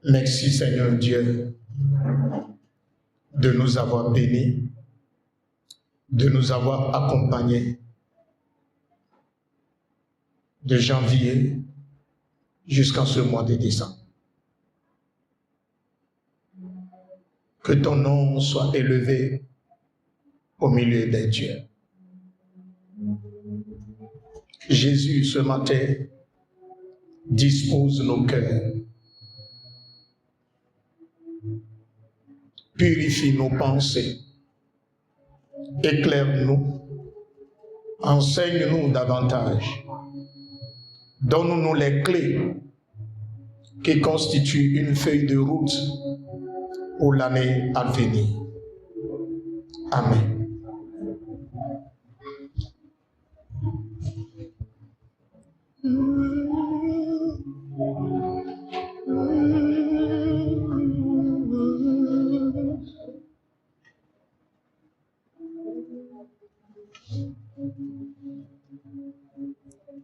Merci Seigneur Dieu de nous avoir bénis, de nous avoir accompagnés de janvier jusqu'en ce mois de décembre. Que ton nom soit élevé au milieu des dieux. Jésus, ce matin, dispose nos cœurs, purifie nos pensées, éclaire-nous, enseigne-nous davantage, donne-nous les clés qui constituent une feuille de route pour l'année à venir. Amen.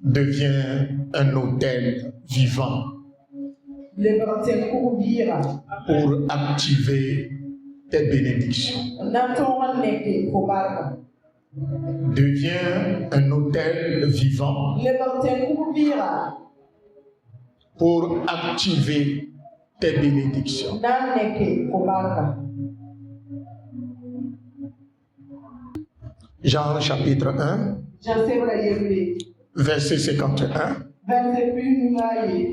Devient un autel vivant pour activer tes bénédictions. Devient un autel vivant pour activer tes bénédictions. Jean chapitre 1, verset 51.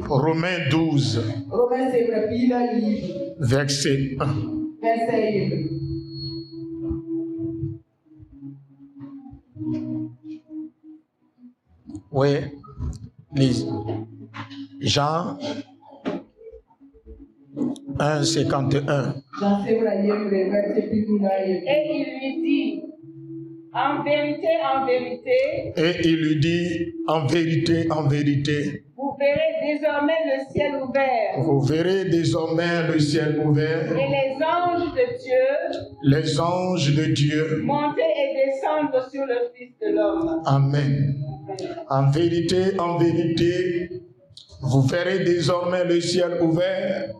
Romains 12, verset 1. Oui, lise. Jean 1, 51. Et il lui dit, en vérité, et il lui dit, en vérité, vous verrez désormais le ciel ouvert. Vous verrez désormais le ciel ouvert. Et les anges de Dieu, monter et descendre sur le Fils de l'homme. Amen. En vérité, vous verrez désormais le ciel ouvert,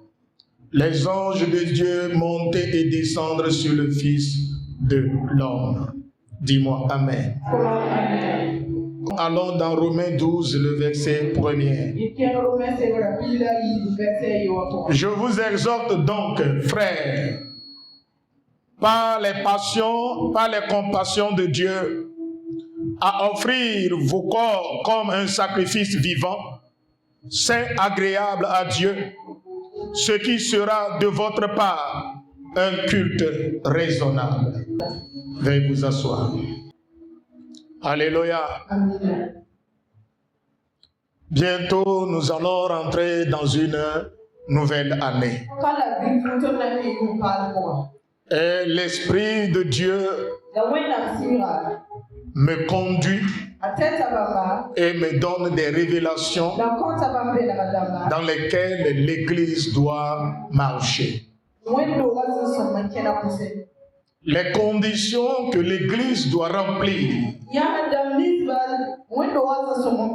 les anges de Dieu monter et descendre sur le Fils de l'homme. Dis-moi Amen. Amen. Allons dans Romains 12, le verset 1er. Je vous exhorte donc, frères, par les passions, par les compassions de Dieu, à offrir vos corps comme un sacrifice vivant, saint, agréable à Dieu, ce qui sera de votre part un culte raisonnable. Veuillez vous asseoir. Alléluia. Amen. Bientôt, nous allons rentrer dans une nouvelle année. Et l'Esprit de Dieu me conduit et me donne des révélations dans lesquelles l'Église doit marcher. Les conditions que l'Église doit remplir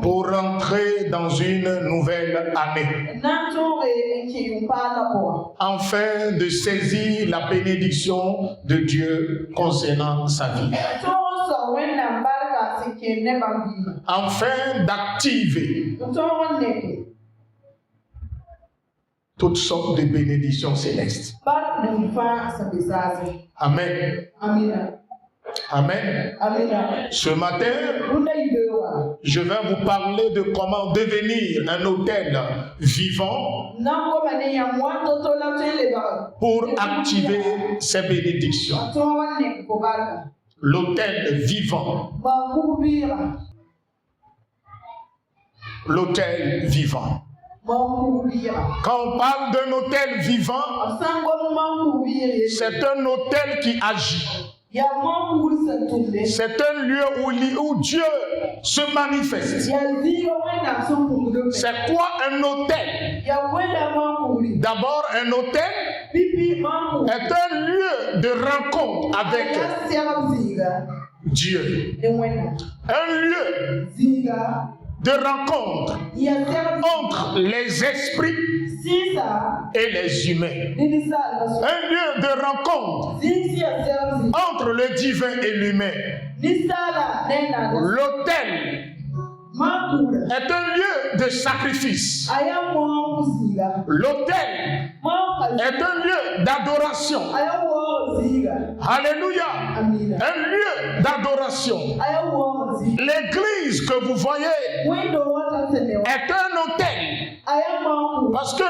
pour rentrer dans une nouvelle année, afin de saisir la bénédiction de Dieu concernant sa vie, afin d'activer toutes sortes de bénédictions célestes. Amen. Amen. Amen. Amen. Ce matin, je vais vous parler de comment devenir un autel vivant pour activer ces bénédictions. L'autel vivant. L'autel vivant. Quand on parle d'un autel vivant, c'est un autel qui agit. C'est un lieu où Dieu se manifeste. C'est quoi un autel? D'abord, un autel est un lieu de rencontre avec Dieu. Un lieu de rencontre entre les esprits et les humains. Un lieu de rencontre entre le divin et l'humain. L'autel est un lieu de sacrifice. L'autel est un lieu d'adoration. Alléluia. Un lieu d'adoration. L'église que vous voyez est un autel. Parce que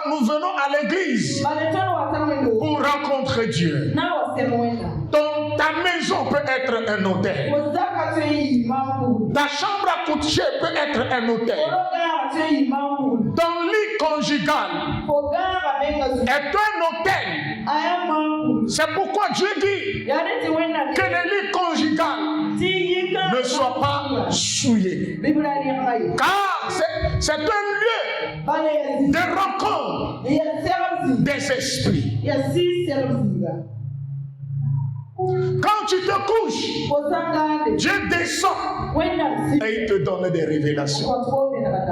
nous venons à l'église pour rencontrer Dieu. Ta maison peut être un autel. Ta chambre à coucher peut être un autel. Ton lit conjugal est un autel. C'est pourquoi Dieu dit que le lit conjugal ne soit pas souillé. Car c'est un lieu de rencontre des esprits. Quand tu te couches, Dieu descend et il te donne des révélations.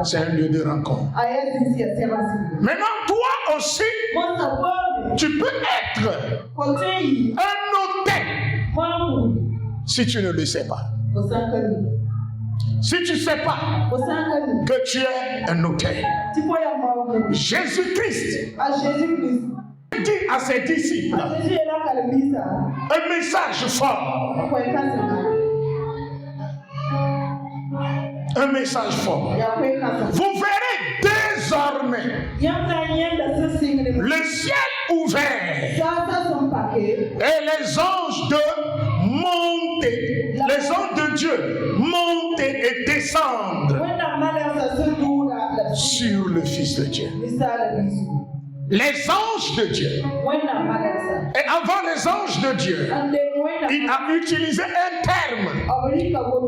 C'est un lieu de rencontre. Maintenant, toi aussi, tu peux être un autel si tu ne le sais pas. Si tu ne sais pas que tu es un autel. Jésus-Christ dit à ses disciples un message fort. Un message fort. Vous verrez désormais le ciel ouvert et les anges de monter, les anges de Dieu monter et descendre sur le Fils de Dieu. Les anges de Dieu. Et avant les anges de Dieu, il a utilisé un terme.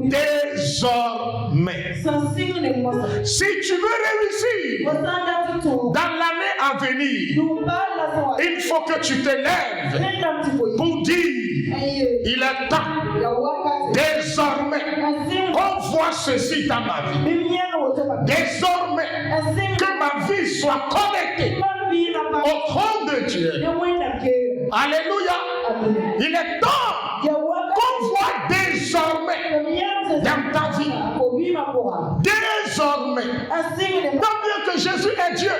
Désormais. Si tu veux réussir dans l'année à venir, il faut que tu te lèves pour dire, il est temps désormais qu'on voit ceci dans ma vie. Désormais que ma vie soit connectée au trône de Dieu. Alléluia. Il est temps qu'on voit désormais dans ta vie. Désormais. Tant bien que Jésus est Dieu,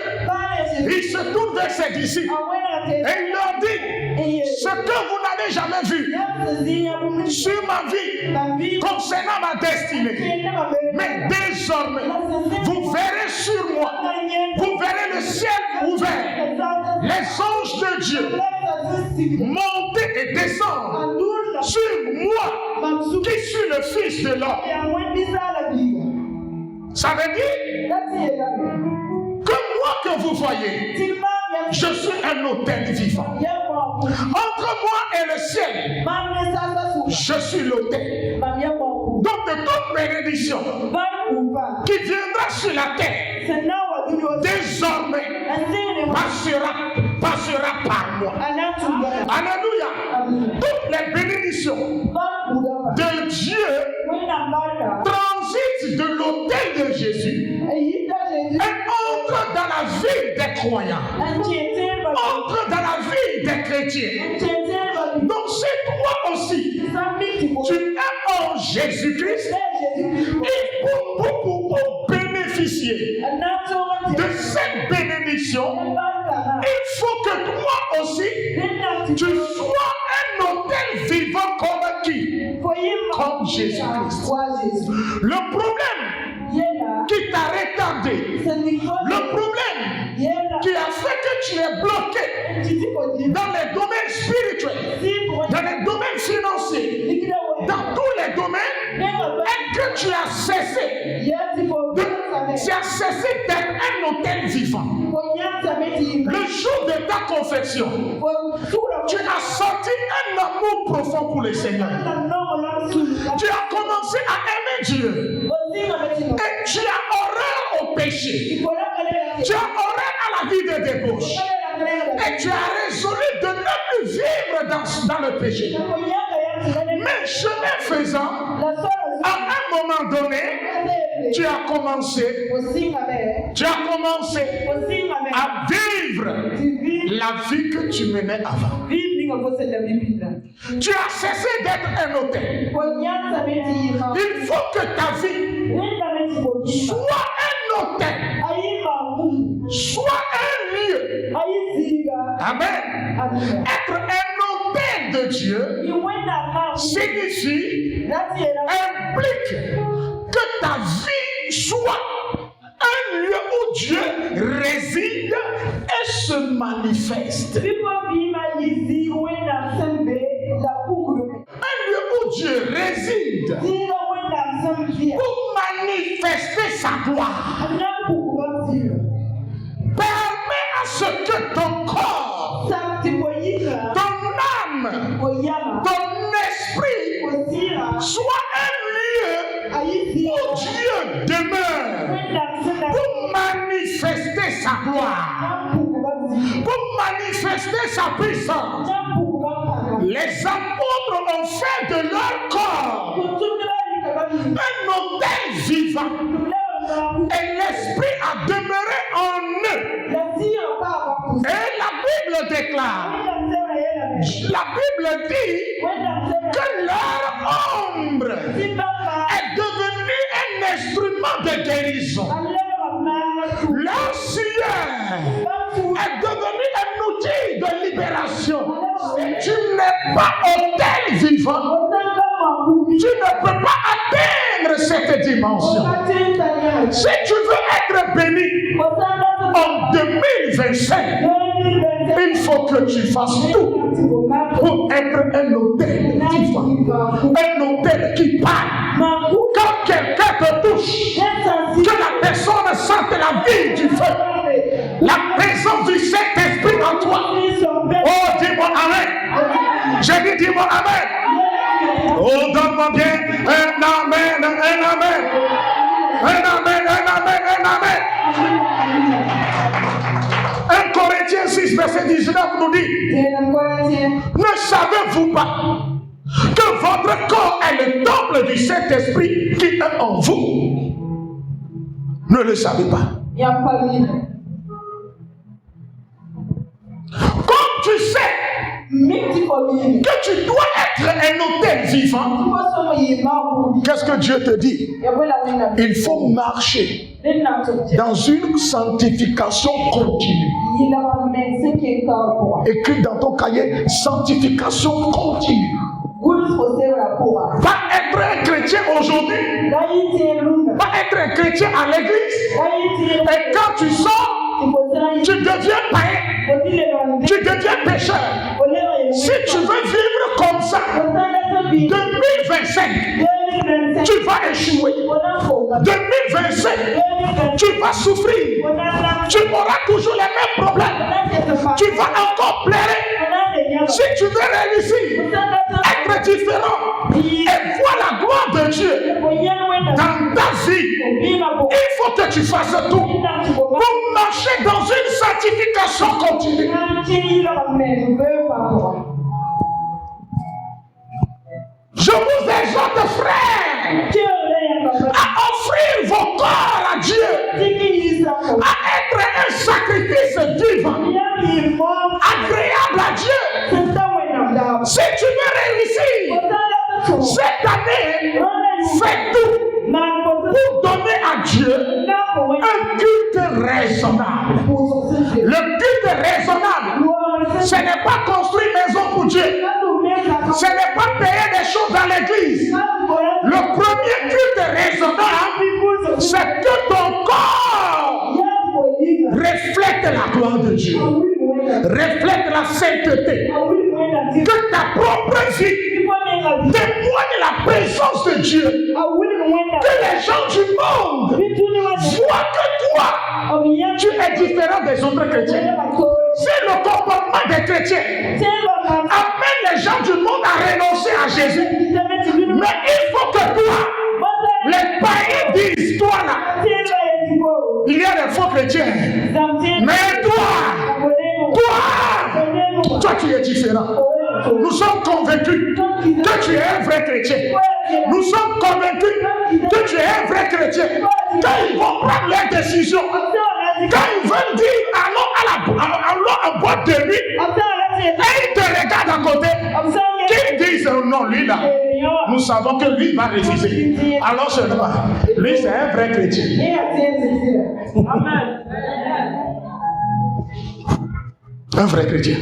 il se tourne vers ses disciples et il leur dit ce que vous n'avez jamais vu sur ma vie concernant ma destinée. Mais désormais, vous verrez sur moi, vous verrez le ciel ouvert, les anges de Dieu monter et descendre sur moi qui suis le Fils de l'homme. Ça veut dire que moi que vous voyez, je suis un autel vivant. Entre moi et le ciel, je suis l'autel. Donc de toute bénédiction qui viendra sur la terre, désormais passera par moi. Alléluia. Toutes les bénédictions de Dieu transitent de l'autel de Jésus et entrent dans la vie des croyants, entrent dans la vie des chrétiens. Donc c'est toi aussi, tu es en Jésus-Christ, et pour bénéficier de cette bénédiction, il faut que toi aussi, tu sois un autel vivant comme qui? Comme Jésus-Christ. Le problème qui t'a retardé, le problème qui a fait que tu es bloqué dans les domaines spirituels, dans les domaines financiers, dans tous les domaines, est que tu as cessé d'être un autel vivant. Le jour de ta confession, tu as senti un amour profond pour le Seigneur. Tu as commencé à aimer Dieu. Et tu as horreur au péché. Tu as horreur à la vie de débauche. Et tu as résolu de ne plus vivre dans le péché. Mais chemin faisant, à un moment moment donné, tu as commencé à vivre la vie que tu menais avant. Tu as cessé d'être un hôtel. Il faut que ta vie soit un hôtel, soit un lieu. Amen. Être un hôtel de Dieu signifie, implique que ta vie soit un lieu où Dieu réside et se manifeste. Un lieu où Dieu réside pour manifester sa gloire. Permets à ce que ton corps, ton âme, ton esprit soit un lieu où Dieu demeure pour manifester sa gloire, pour manifester sa puissance. Les apôtres ont fait de leur corps un hôtel vivant et l'esprit a demeuré en eux. Et la Bible déclare, la Bible dit que leur ombre est devenue un instrument de guérison. Leur sueur est devenue un outil de libération. Si tu n'es pas hôtel vivant, tu ne peux pas atteindre cette dimension. Si tu veux être béni en 2025, il faut que tu fasses tout pour être un hôtel vivant, un hôtel qui parle. Quand quelqu'un te touche, que la personne sente la vie du feu, la présence du Saint-Esprit en toi. Oh, dis-moi Amen. J'ai dit, dis-moi Amen. Oh, donne-moi bien un Amen, un Amen. Un Amen, un Amen, un Amen. 1 Corinthiens 6, verset 19 nous dit, ne savez-vous pas que votre corps est le temple du Saint-Esprit qui est en vous? Ne le savez pas. Comme tu sais que tu dois être un hôtel vivant, qu'est-ce que Dieu te dit? Il faut marcher dans une sanctification continue. Écris dans ton cahier, sanctification continue. Pas être un chrétien aujourd'hui, pas être un chrétien à l'église, et quand tu sors, tu deviens païen, tu deviens pécheur. Si tu veux vivre comme ça, 2025, tu vas échouer. 2025, tu vas souffrir. Tu auras toujours les mêmes problèmes. Tu vas encore pleurer. Si tu veux réussir, être différent et voir la gloire de Dieu dans ta vie, il faut que tu fasses tout pour marcher dans une sanctification continue. Je vous exhorte, frères, à offrir vos corps à Dieu, à être un sacrifice vivant, agréable à Dieu. Si tu veux réussir cette année, fais tout pour donner à Dieu un culte raisonnable. Le culte raisonnable, ce n'est pas construire une maison pour Dieu. Ce n'est pas payer des choses dans l'église. Le premier culte raisonnable, c'est que ton corps reflète la gloire de Dieu, reflète la sainteté, que ta propre vie témoigne la présence de Dieu, que les gens du monde voient que toi, tu es différent des autres chrétiens. C'est le comportement des chrétiens amène les gens du monde à renoncer à Jésus. Mais il faut que toi, les païens disent, toi là, il y a des faux chrétiens. Mais toi tu es différent. Nous sommes convaincus que tu es un vrai chrétien. nous sommes convaincus que tu es un vrai chrétien. Quand ils vont prendre leurs décisions, quand ils veulent dire allons en boîte de nuit, et ils te regardent à côté, qu'ils disent non, lui là, nous savons que lui va refuser. Alors seulement, lui c'est un vrai chrétien. Un vrai chrétien.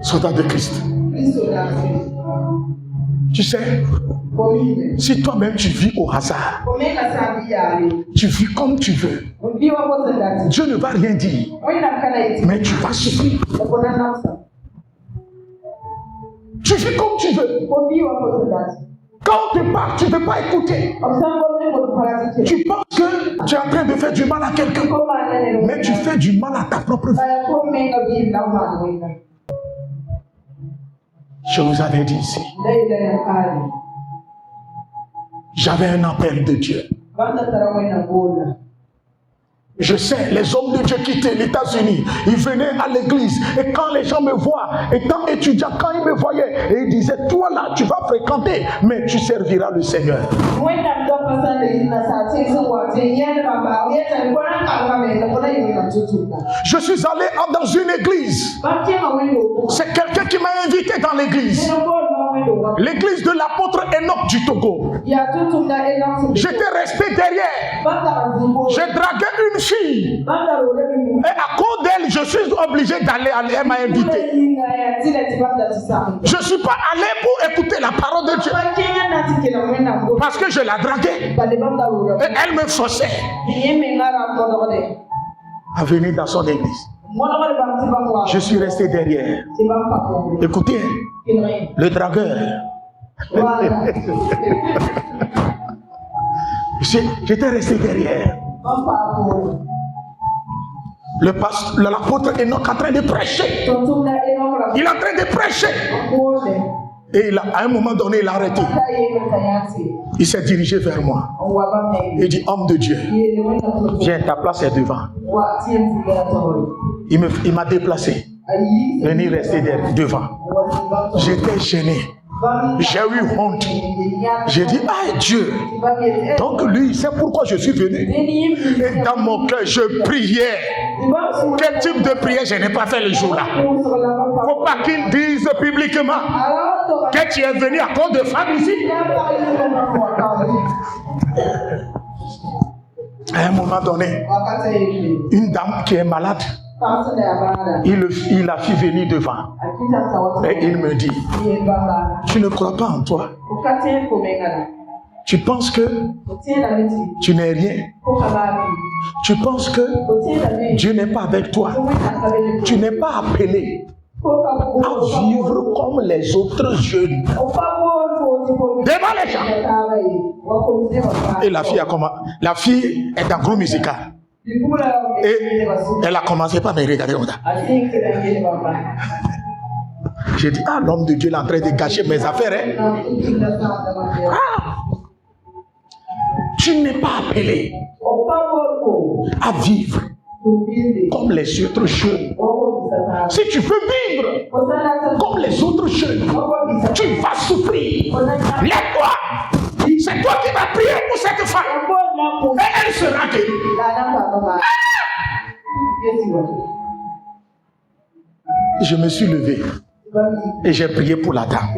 Soldat de Christ. Tu sais, si toi-même tu vis au hasard, tu vis comme tu veux, Dieu ne va rien dire, mais tu vas souffrir. Tu vis comme tu veux. Quand tu pars, tu ne veux pas écouter. Tu penses que tu es en train de faire du mal à quelqu'un, mais tu fais du mal à ta propre vie. Je vous avais dit ici, j'avais un appel de Dieu. Je sais, les hommes de Dieu quittaient les États-Unis, ils venaient à l'église, et quand les gens me voient, étant étudiant, quand ils me voyaient, et ils disaient, toi là, tu vas fréquenter, mais tu serviras le Seigneur. Je suis allé dans une église. C'est quelqu'un qui m'a invité dans l'église. L'église de l'apôtre Enoch du Togo. J'étais resté derrière. J'ai dragué une fille. Et à cause d'elle, je suis obligé d'aller. Elle m'a invité. Je ne suis pas allé pour écouter la parole de Dieu. Parce que je la draguais. Et elle me forçait à venir dans son église. Je suis resté derrière. Écoutez, le dragueur. J'étais resté derrière. L'apôtre Enoch est en train de prêcher. Il est en train de prêcher. Et à un moment donné, il a arrêté. Il s'est dirigé vers moi. Il dit, homme de Dieu, viens, ta place est devant. Il m'a déplacé. Venir rester devant. J'étais gêné. J'ai eu honte. J'ai dit, ah Dieu. Donc lui, c'est pourquoi je suis venu. Et dans mon cœur, je priais. Quel type de prière je n'ai pas fait le jour-là? Il ne faut pas qu'ils disent publiquement que tu es venu à cause de femmes ici. À un moment donné, une dame qui est malade, il a fait venir devant. Et il me dit, tu ne crois pas en toi. Tu penses que tu n'es rien. Tu penses que Dieu n'est pas avec toi. Tu n'es pas appelé à vivre comme les autres jeunes. Devant les gens. Et la fille est en groupe musical. Et elle a commencé par me regarder comme ça. J'ai dit, ah, l'homme de Dieu est en train de gâcher mes affaires. Hein? Ah, tu n'es pas appelé à vivre comme les autres jeunes. Si tu veux vivre comme les autres jeunes, tu vas souffrir. Lève-toi. C'est toi qui vas prier pour cette femme. Et elle sera guérie. Je me suis levé et j'ai prié pour la dame.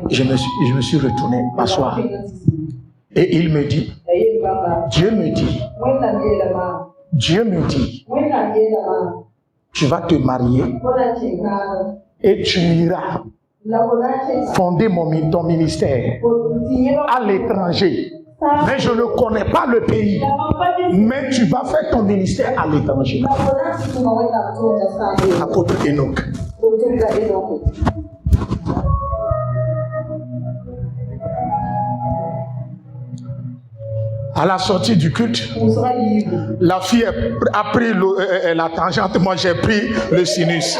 Je me suis retourné m'asseoir. Et il me dit, Dieu me dit, tu vas te marier et tu iras fonder ton ministère à l'étranger. Mais je ne connais pas le pays. Mais tu vas faire ton ministère à l'étranger. Apôtre Enoch. À la sortie du culte, la fille a pris la tangente, moi j'ai pris le sinus.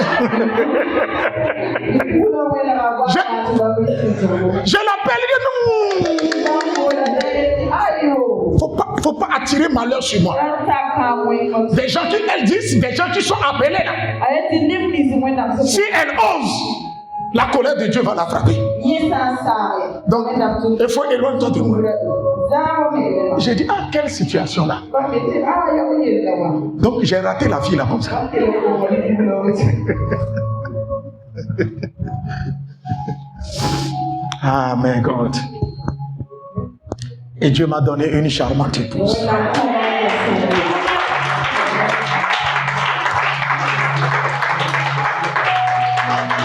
Je l'appelle, il dit non. Faut pas attirer malheur sur moi. Des gens qui, elles disent, des gens qui sont appelés là. Si elle ose, la colère de Dieu va la frapper. Donc, il faut éloigner toi de moi. J'ai dit, ah, quelle situation là. Donc, j'ai raté la fille là comme ça. Ah, mais God. Et Dieu m'a donné une charmante épouse.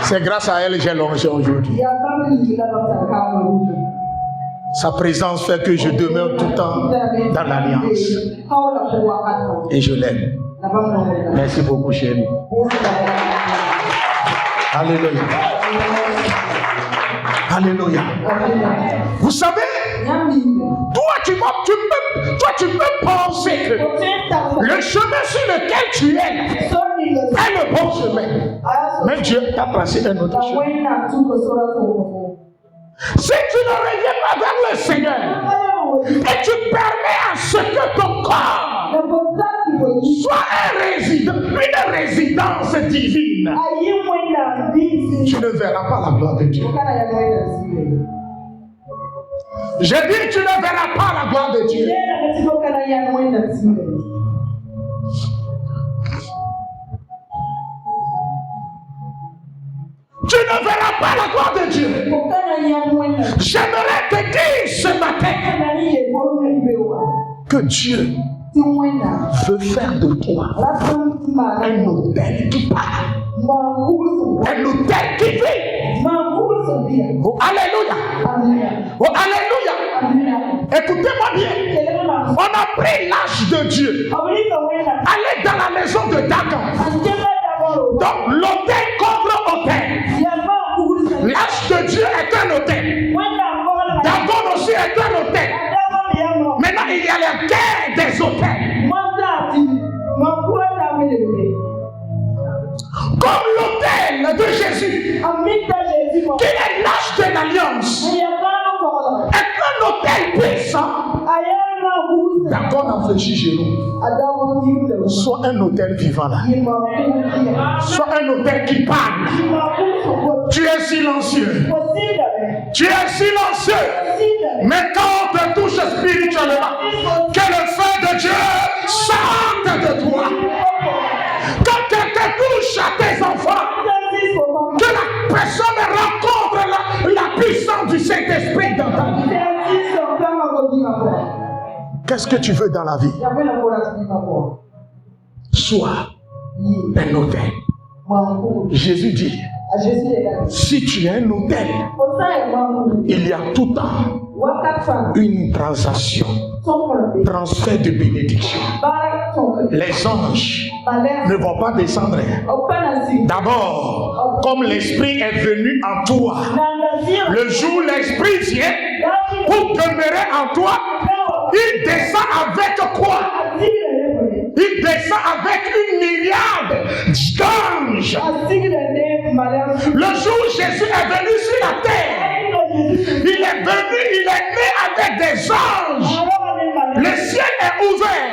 C'est grâce à elle que j'ai longé aujourd'hui. Sa présence fait que je demeure tout le temps dans l'alliance. Et je l'aime. Merci beaucoup, chérie. Alléluia. Alléluia. Vous savez, toi tu peux penser que le chemin sur lequel tu es est le bon chemin. Mais Dieu t'a placé un autre chemin. Si tu ne reviens pas vers le Seigneur et tu permets à ce que ton corps soit une résidence divine, tu ne verras pas la gloire de Dieu. J'ai dit, tu ne verras pas la gloire de Dieu. Tu ne verras pas la gloire de Dieu. J'aimerais te dire ce matin que Dieu veut faire de toi un autel qui parle, un autel qui vit. Oh, alléluia. Oh, alléluia. Écoutez-moi bien. On a pris l'âge de Dieu. Allez dans la maison de Dagon. Donc l'autel contre autel. L'âge de Dieu est un autel. Dagon aussi est un autel. Maintenant il y a la guerre des autels. Comme l'autel de Jésus, qui est l'âge de l'alliance, est un autel puissant. Dagon a fléchi chez nous. Soit un autel vivant là. Soit un autel qui parle. Tu es silencieux. Tu es silencieux. Mais quand on te touche spirituellement, que le feu de Dieu sorte de toi. Quand quelqu'un touche à tes enfants, que la personne rencontre la puissance du Saint-Esprit dans ta vie. Qu'est-ce que tu veux dans la vie? Sois un autel. Jésus dit, si tu es un autel, il y a tout le temps une transaction, transfert de bénédiction. Les anges ne vont pas descendre. D'abord, comme l'Esprit est venu en toi, le jour où l'Esprit vient pour demeurer en toi, il descend avec quoi? Il descend avec une myriade d'anges. Le jour où Jésus est venu sur la terre, il est né avec des anges. Le ciel est ouvert.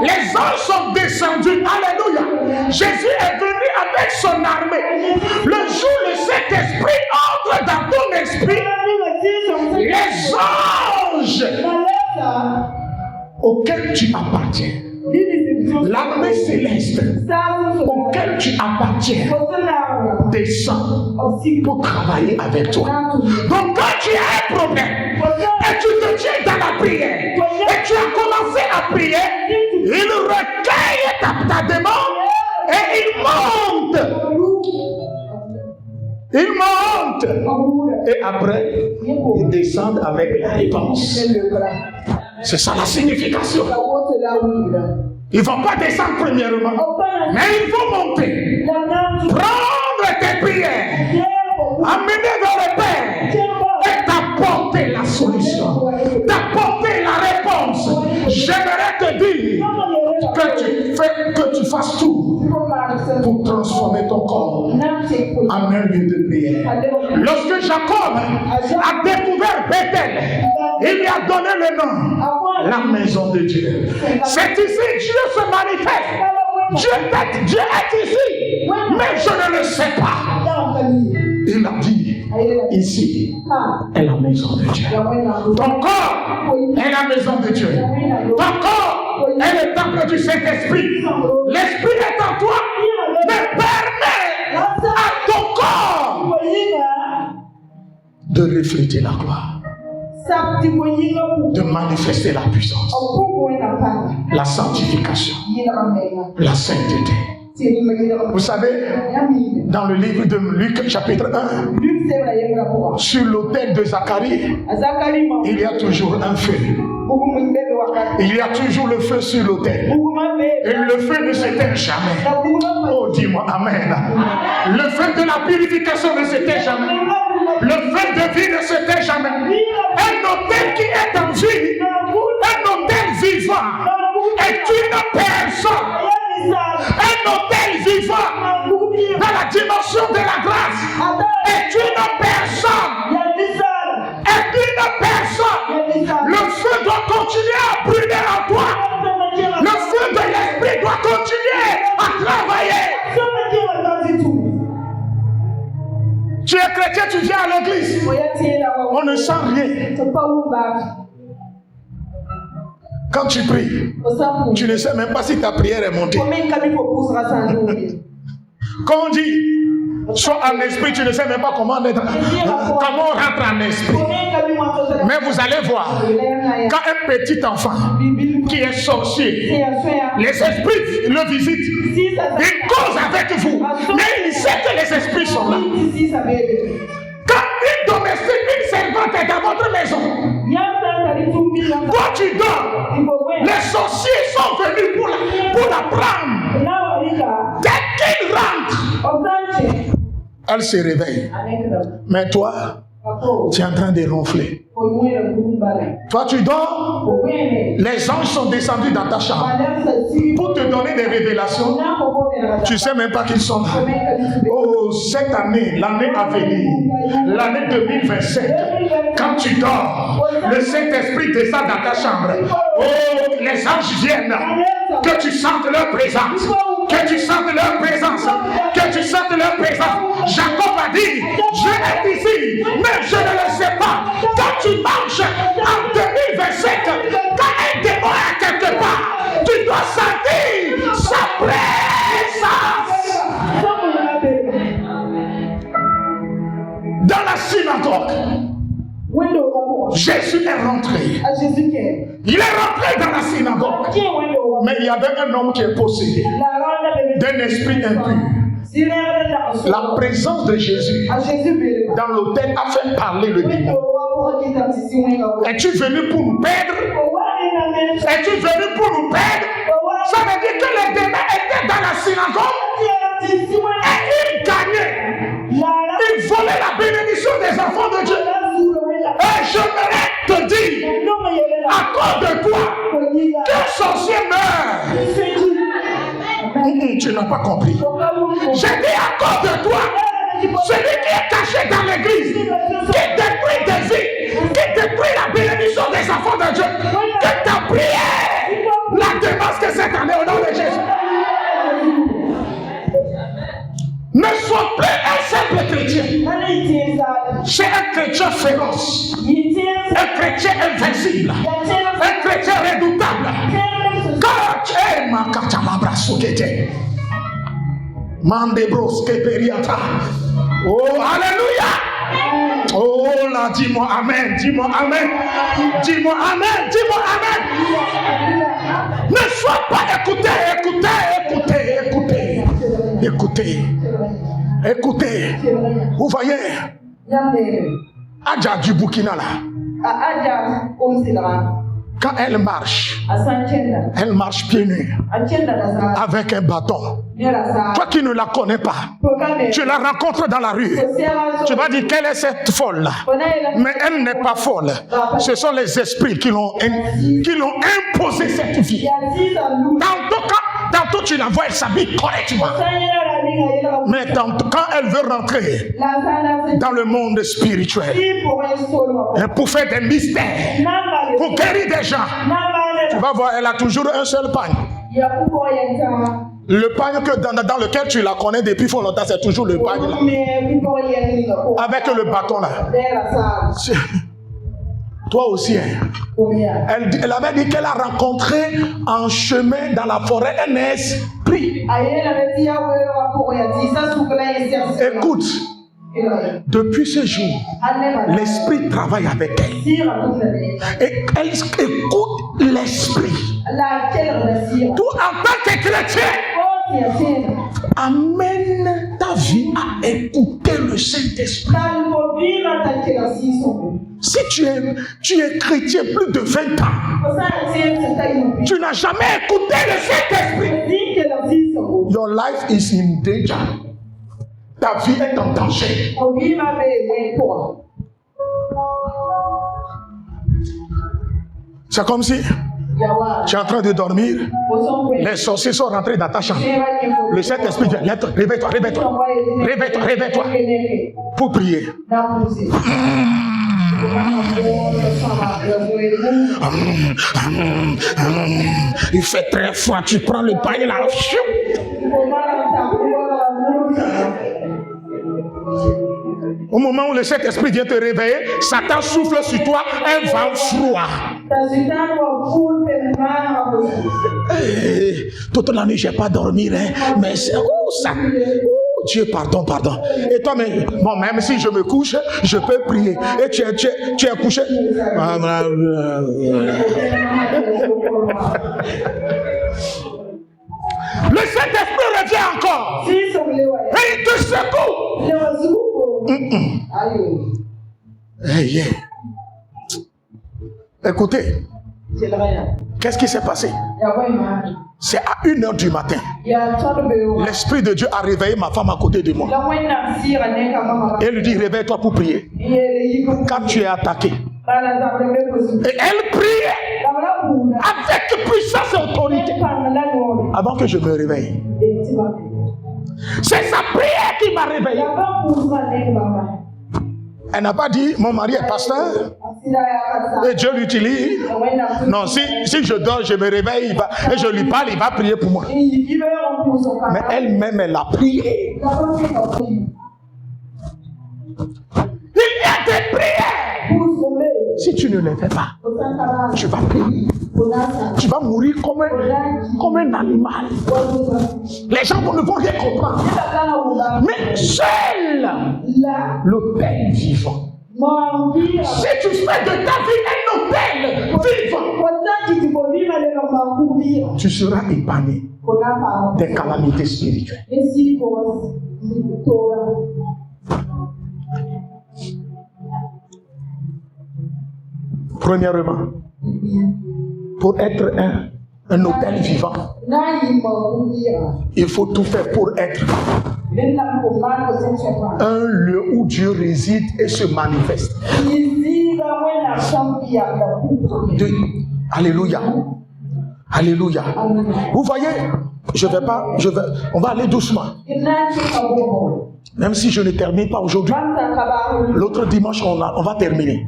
Les anges sont descendus. Alléluia. Jésus est venu avec son armée. Le jour où le Saint-Esprit entre dans ton esprit, les anges auxquels tu appartiens, l'armée céleste auquel tu appartiens descend pour travailler avec toi. Donc quand tu as un problème et tu te tiens dans la prière et tu as commencé à prier, il recueille ta demande et il monte. Il monte. Et après, ils descendent avec la réponse. C'est ça la signification. Ils ne vont pas descendre premièrement, mais il faut monter. Prendre tes prières, amener vers le Père et t'apporter la solution, t'apporter la réponse. J'aimerais te dire que tu fasses tout pour transformer ton corps en un lieu de prière. Lorsque Jacob a découvert Bethel, Il lui a donné le nom, la maison de Dieu. C'est ici Dieu se manifeste. Dieu est ici, mais je ne le sais pas. Il a dit, ici est la maison de Dieu. Ton corps est la maison de Dieu. Ton corps est le temple du Saint-Esprit. L'Esprit est en toi, mais permet à ton corps de refléter la gloire, de manifester la puissance, la sanctification, la sainteté. Vous savez, dans le livre de Luc, chapitre 1, sur l'autel de Zacharie, il y a toujours un feu. Il y a toujours le feu sur l'autel. Et le feu ne s'éteint jamais. Oh, dis-moi Amen. Le feu de la purification ne s'éteint jamais. Le feu de vie ne s'éteint jamais. Un autel qui est en vie, un autel vivant, est une personne. Un autel vivant dans la dimension de la grâce est une personne. Est une personne. Le feu doit continuer à brûler en toi. Le feu de l'esprit doit continuer à travailler. Tu es chrétien, tu viens à l'église. On ne sent rien. Quand tu pries, tu ne sais même pas si ta prière est montée. Quand on dit, sois en esprit, tu ne sais même pas comment on rentre en esprit. Mais vous allez voir, quand un petit enfant qui est sorcier, les esprits le visitent, ils causent avec vous, mais il sait que les esprits sont là. Quand une domestique, une servante est dans votre maison, toi tu dors, les sorciers sont venus pour la prendre. Dès qu'ils rentrent, elle se réveille. Mais toi, tu es en train de ronfler. Toi tu dors, les anges sont descendus dans ta chambre pour te donner des révélations. Tu ne sais même pas qu'ils sont là. Oh, cette année, l'année à venir, l'année 2027, quand tu dors, le Saint-Esprit descend dans ta chambre. Oh, les anges viennent, que tu sentes leur présence, que tu sentes leur présence, que tu sentes leur présence. Jacob a dit, Dieu est ici, mais je ne le sais pas. Quand tu marches en 2027, quand un démon est quelque part, tu dois sentir sa présence. Dans la synagogue, Jésus est rentré. Il est rentré dans la synagogue. Mais il y avait un homme qui est possédé d'un esprit impur. La présence de Jésus dans l'autel a fait parler le démon. Es-tu venu pour nous perdre? Es-tu venu pour nous perdre? Ça veut dire que les démons étaient dans la synagogue et ils gagnaient. Ils volaient la bénédiction des enfants de Dieu. Et j'aimerais te dire, à cause de toi, qu'un sorcier meurt. Tu n'as pas compris. J'ai dit à cause de toi, celui qui est caché dans l'église, qui détruit des vies, qui détruit la bénédiction des enfants de Dieu, que ta prière la démasque cette année au nom de Jésus. Ne sois plus un simple chrétien. C'est un chrétien féroce, un chrétien invincible, un chrétien redoutable. Quand tu es ma katalabra soukete, mandebros keperiata. Oh, alléluia. Oh là, dis-moi amen, dis-moi amen, dis-moi amen, dis-moi amen. Ne sois pas écouté, écoutez. Vous voyez, Adja du Burkina là, quand elle marche pieds nus avec un bâton. Toi qui ne la connais pas, tu la rencontres dans la rue. Tu vas dire, quelle est cette folle là? Mais elle n'est pas folle. Ce sont les esprits qui l'ont imposé cette vie. Tantôt tu la vois, elle s'habille correctement. Mais quand elle veut rentrer dans le monde spirituel, et pour faire des mystères, pour guérir des gens, tu vas voir, elle a toujours un seul pagne. Le pagne dans lequel tu la connais depuis fort longtemps, c'est toujours le pagne là. Avec le bâton là. Toi aussi, hein. Elle avait dit qu'elle a rencontré en chemin dans la forêt un esprit. Écoute, depuis ce jour, l'esprit travaille avec elle. Et elle écoute l'esprit. Toi, en tant que chrétien, amène ta vie à écouter le Saint-Esprit. Si tu es chrétien plus de 20 ans, tu n'as jamais écouté le Saint-Esprit. Your life is in danger. Ta vie est en danger. C'est comme si tu es en train de dormir. Les sorciers sont rentrés dans ta chambre. Le Saint-Esprit dit, réveille-toi, réveille-toi. Réveille-toi, réveille-toi. Pour prier. Il fait très froid, tu prends le pain là. Au moment où le Saint-Esprit vient te réveiller, Satan souffle sur toi un vent froid. Toute la nuit, je n'ai pas dormi, hein, mais c'est ça. Dieu, pardon. Et toi, bon, même si je me couche, je peux prier. Et tu es couché. Le Saint-Esprit revient encore. Et il te secoue. Yeah. Écoutez, qu'est-ce qui s'est passé? C'est à 1h du matin. L'Esprit de Dieu a réveillé ma femme à côté de moi. Et elle lui dit, réveille-toi pour prier. Quand tu es attaqué. Et elle priait avec puissance et autorité avant que je me réveille. C'est sa prière qui m'a réveillé. Elle n'a pas dit, mon mari est pasteur et Dieu l'utilise. Non, si je dors, je me réveille et je lui parle, il va prier pour moi. Mais elle-même, elle a prié. Il y a des prières. Si tu ne les fais pas, tu vas périr. Tu vas mourir comme un animal. Les gens ne vont rien comprendre. Mais seul le Père vivant. Si tu fais de ta vie un hôtel vivant, tu seras épargné des calamités spirituelles. Premièrement, pour être un hôtel vivant, il faut tout faire pour être un lieu où Dieu réside et se manifeste. Alléluia. Alléluia. Vous voyez, on va aller doucement. Même si je ne termine pas aujourd'hui, l'autre dimanche, on va terminer.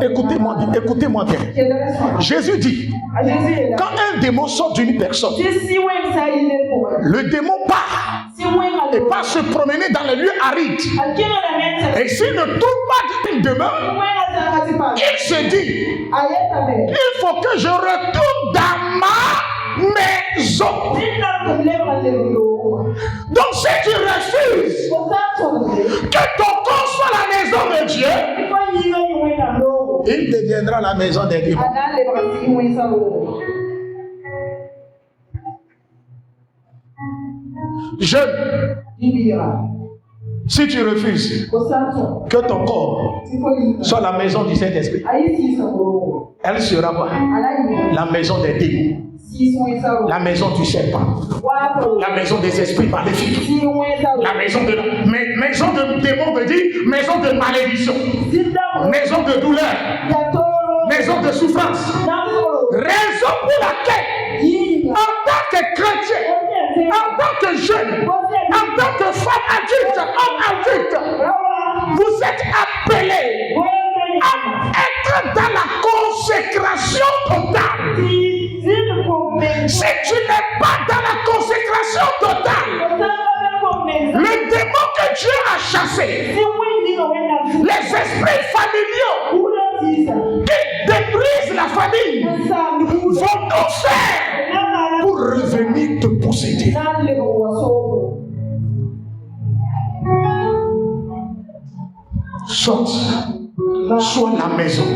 Écoutez-moi bien. Jésus dit, quand un démon sort d'une personne, le démon part et part se promener dans les lieux arides. Et s'il ne trouve pas une demeure, il se dit, il faut que je retourne dans ma maison. Donc si tu refuses que ton corps soit la maison de Dieu, il deviendra la maison des démons. Jeune, si tu refuses que ton corps soit la maison du Saint-Esprit, elle sera quoi? La maison des démons. La maison du serpent. La maison des esprits maléfiques. La maison de démons veut dire maison de malédiction. Maison de douleur. Maison de souffrance. Raison pour laquelle, en tant que chrétien, en tant que jeune, en tant que femme adulte, homme adulte, vous êtes appelés à être dans la consécration totale. Si tu n'es pas dans la consécration totale, le démon que Dieu a chassé, les esprits familiaux qui détruisent la famille, vont tout faire pour revenir te posséder. Sois la maison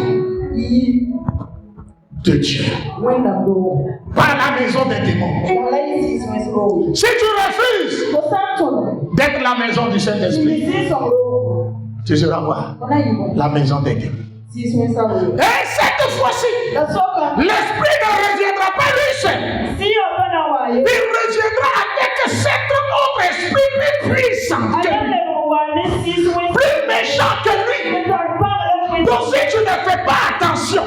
de Dieu, pas la maison des démons. Si tu refuses d'être la maison du Saint-Esprit, tu seras quoi? La maison des démons. Et cette fois-ci, l'Esprit ne reviendra pas lui seul. Il reviendra avec 7 autres esprits plus puissants que lui, plus méchants que lui. Donc si tu ne fais pas attention,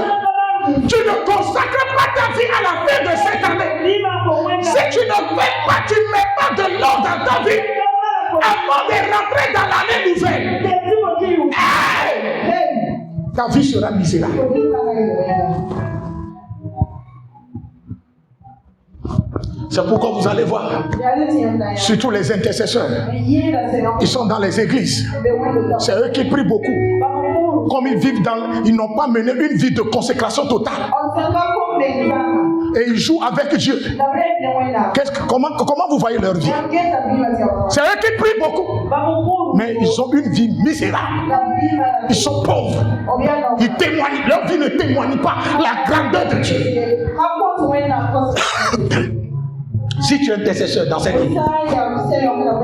tu ne consacres pas ta vie à la fin de cette année. Si tu ne fais pas, tu ne mets pas de l'ordre dans ta vie avant de rentrer dans l'année nouvelle, ta vie sera misérable. C'est pourquoi vous allez voir, surtout les intercesseurs, ils sont dans les églises. C'est eux qui prient beaucoup. Comme ils vivent ils n'ont pas mené une vie de consécration totale. Et ils jouent avec Dieu. Comment vous voyez leur vie? C'est eux qui prient beaucoup. Mais ils ont une vie misérable. Ils sont pauvres. Ils témoignent. Leur vie ne témoigne pas la grandeur de Dieu. Si tu es intercesseur dans cette vie,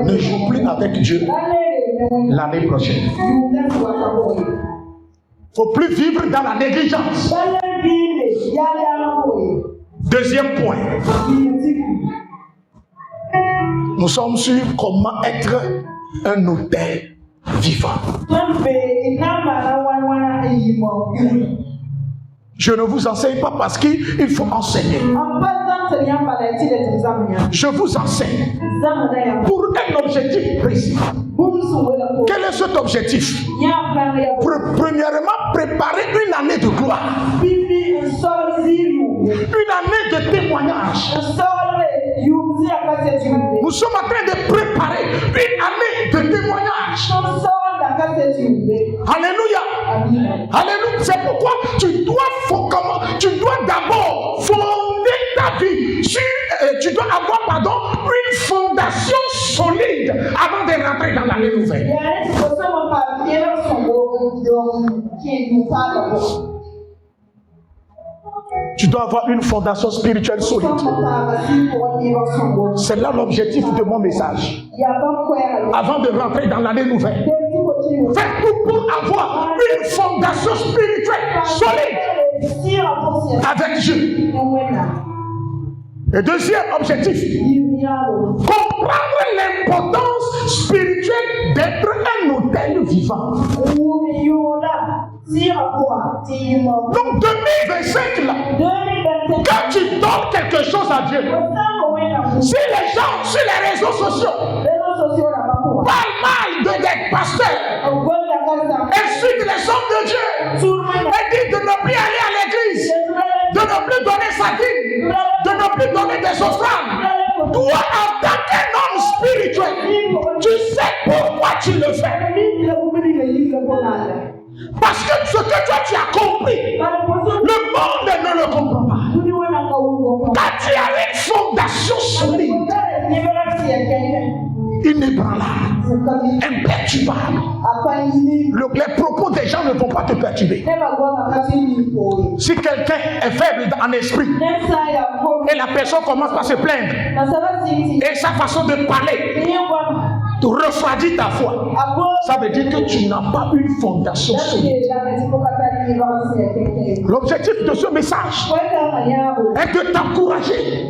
ne joue plus avec Dieu l'année prochaine. Il ne faut plus vivre dans la négligence. Deuxième point. Nous sommes sur comment être un autel vivant. Je ne vous enseigne pas parce qu'il faut enseigner. Je vous enseigne pour un objectif précis. Quel est cet objectif? Premièrement, préparer une année de gloire. Une année de témoignage. Nous sommes en train de préparer une année de témoignage. Alléluia. Alléluia. C'est pourquoi tu dois d'abord fonder ta vie sur, tu dois avoir une fondation solide avant de rentrer dans l'année nouvelle. Tu dois avoir une fondation spirituelle solide. C'est là l'objectif de mon message. Avant de rentrer dans l'année nouvelle, faites tout pour avoir une fondation spirituelle solide avec Dieu. Et deuxième objectif, comprendre l'importance spirituelle d'être un autel vivant. Donc 2025 là, quand tu donnes quelque chose à Dieu, si les gens sur les réseaux sociaux parlent mal de des pasteurs, insultent les hommes de Dieu, et disent de ne plus aller à l'église, de ne plus donner sa dîme, de ne plus donner des offrandes, toi en tant qu'un homme spirituel, tu sais pourquoi tu le fais. Parce que ce que toi tu as compris, le monde ne le comprend pas. Quand tu as une fondation solide, inébranlable, imperturbable, les propos des gens ne vont pas te perturber. Si quelqu'un est faible en esprit et la personne commence par se plaindre et sa façon de parler refroidit ta foi, ça veut dire que tu n'as pas une fondation solide. L'objectif de ce message est de t'encourager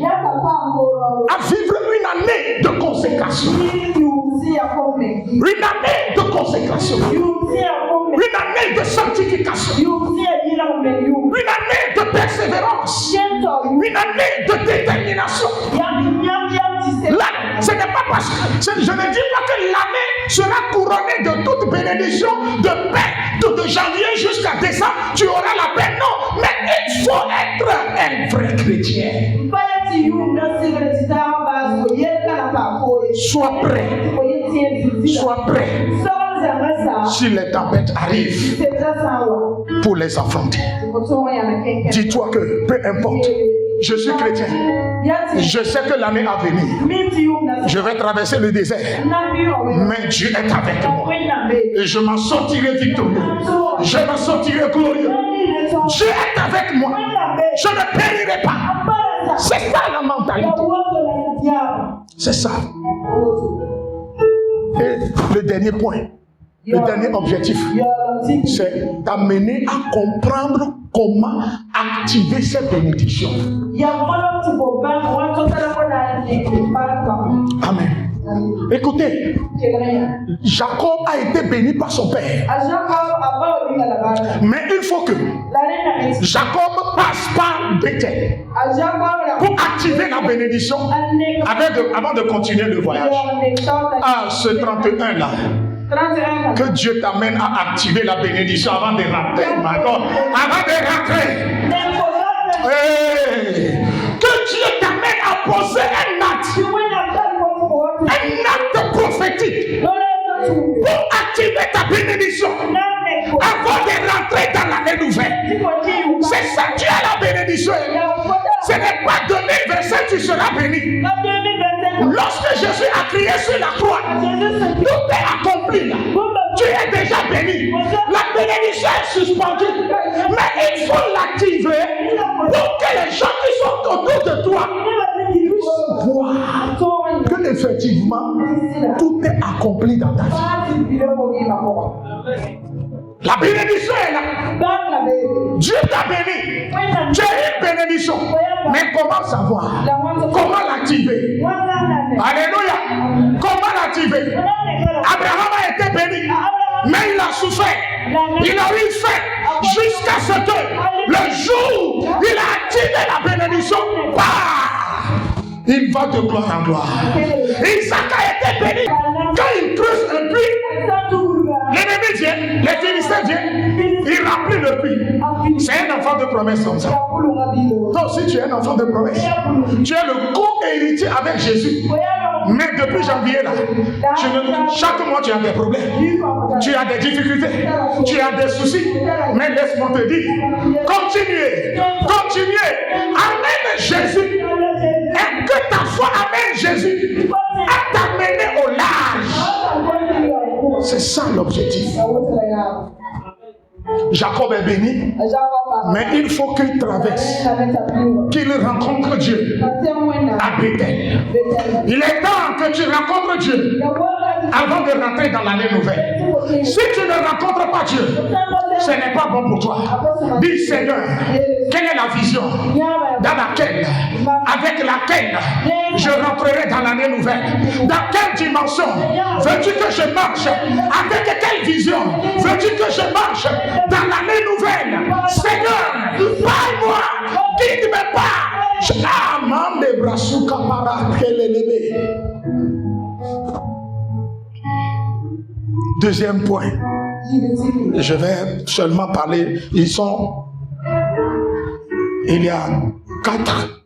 à vivre une année de consécration. Une année de consécration. Une année de sanctification. Une année de persévérance. Une année de détermination. Là, ce n'est pas parce Je ne dis pas que l'année sera couronnée de toute bénédiction, de paix, de janvier jusqu'à décembre, tu auras la paix. Non, mais il faut être un vrai chrétien. Sois prêt. Sois prêt. Si les tempêtes arrivent, pour les affronter. Dis-toi que peu importe, je suis chrétien. Je sais que l'année à venir, je vais traverser le désert. Mais Dieu est avec moi. Et je m'en sortirai victorieux. Je m'en sortirai glorieux. Dieu est avec moi. Je ne périrai pas. C'est ça la mentalité. C'est ça. Et le dernier point, le dernier objectif, c'est d'amener à comprendre comment activer cette bénédiction. Amen. Écoutez, Jacob a été béni par son père. Mais il faut que Jacob passe par Bethel pour activer la bénédiction avant de continuer le voyage. Ah, ce 31 là. Que Dieu t'amène à activer la bénédiction avant de rentrer, my God. Avant de rentrer. Hey. Que Dieu t'amène à poser un acte prophétique pour activer ta bénédiction avant de rentrer dans l'année nouvelle. C'est ça, tu as la bénédiction. Ce n'est pas 2025 tu seras béni. Lorsque Jésus a crié sur la croix, tout est accompli là. Tu es déjà béni. La bénédiction est suspendue. Mais il faut l'activer pour que les gens qui sont autour de toi puissent voir que effectivement tout est accompli dans ta vie. La bénédiction est là. Dieu t'a béni. Tu as une bénédiction. Mais comment savoir? Comment l'activer? Alléluia. Comment l'activer? Abraham a été béni. Mais il a souffert. Il a eu faim. Jusqu'à ce que le jour où il a activé la bénédiction, il va de gloire en gloire. Isaac a été béni. Quand il creuse un puits, l'ennemi vient, les Philistins viennent, il remplit le puits. C'est un enfant de promesse comme ça. Donc si tu es un enfant de promesse, tu es le co-héritier avec Jésus. Mais depuis janvier là, chaque mois tu as des problèmes, tu as des difficultés, tu as des soucis. Mais laisse-moi te dire, continuez, continuez, amène Jésus. Et que ta foi amène Jésus à t'amener au large. C'est ça l'objectif. Jacob est béni, mais il faut qu'il traverse, qu'il rencontre Dieu à Bethel. Il est temps que tu rencontres Dieu avant de rentrer dans l'année nouvelle. Si tu ne rencontres pas Dieu, ce n'est pas bon pour toi. Dis Seigneur, quelle est la vision avec laquelle je rentrerai dans l'année nouvelle? Dans quelle dimension veux-tu que je marche? Avec quelle vision veux-tu que je marche dans l'année nouvelle? Seigneur, parle-moi, guide mes pas. Deuxième point, je vais seulement parler, il y a 4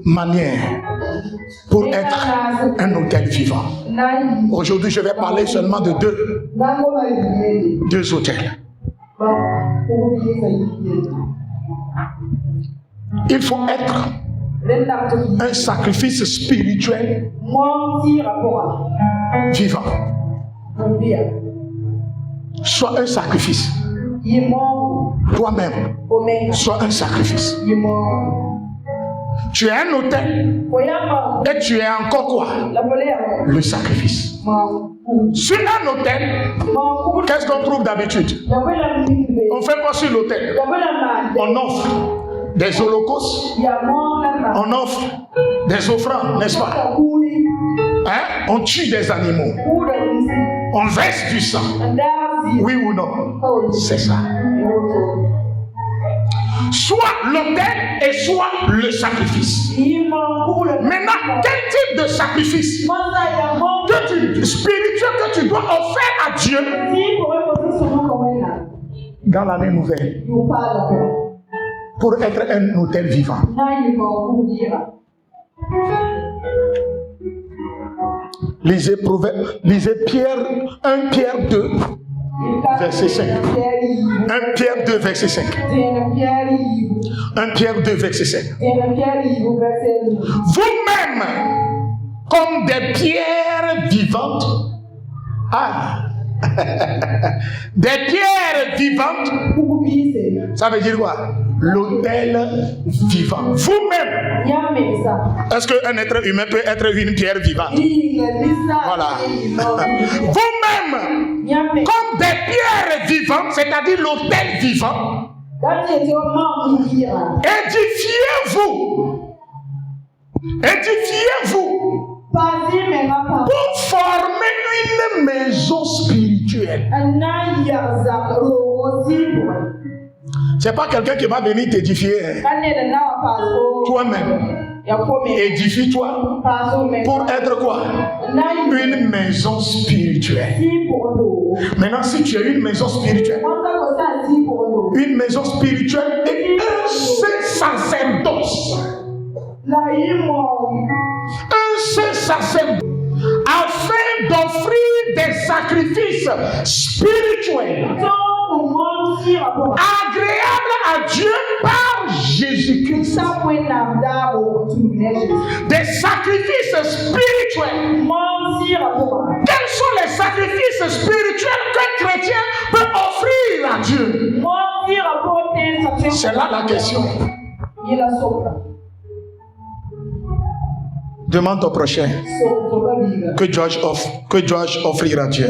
manières pour être un hôtel vivant. Aujourd'hui, je vais parler seulement de deux hôtels. Il faut être un sacrifice spirituel vivant. Sois un sacrifice. Toi-même, sois un sacrifice. Tu es un autel et tu es encore quoi? Le sacrifice. Sur un autel, qu'est-ce qu'on trouve d'habitude? On fait quoi sur l'autel? On offre des holocaustes, on offre des offrandes, n'est-ce pas? Hein? On tue des animaux, on verse du sang, oui ou non? C'est ça. soit l'autel et soit le sacrifice. Maintenant, quel type de sacrifice spirituel que tu dois offrir à Dieu dans l'année nouvelle pour être un autel vivant? Lisez Pierre 1 Pierre 2 verset 5. 1 Pierre 2 verset 5. 1 Pierre 2 verset 5. Vous-même, comme des pierres vivantes, des pierres vivantes, ça veut dire quoi? L'autel vivant. Vous-même. Est-ce qu'un être humain peut être une pierre vivante? Voilà. Vous-même, comme des pierres vivantes, c'est-à-dire l'autel vivant, édifiez-vous. Édifiez-vous pour former une maison spirituelle. C'est pas quelqu'un qui va venir t'édifier. Toi-même. Édifie-toi pour être quoi? Une maison spirituelle. Maintenant, si tu as une maison spirituelle et un seul sacerdoce, afin d'offrir des sacrifices spirituels agréables à Dieu par Jésus-Christ. Des sacrifices spirituels. Quels sont les sacrifices spirituels qu'un chrétien peut offrir à Dieu? C'est là la question. Demande au prochain que dois-je offrir à Dieu?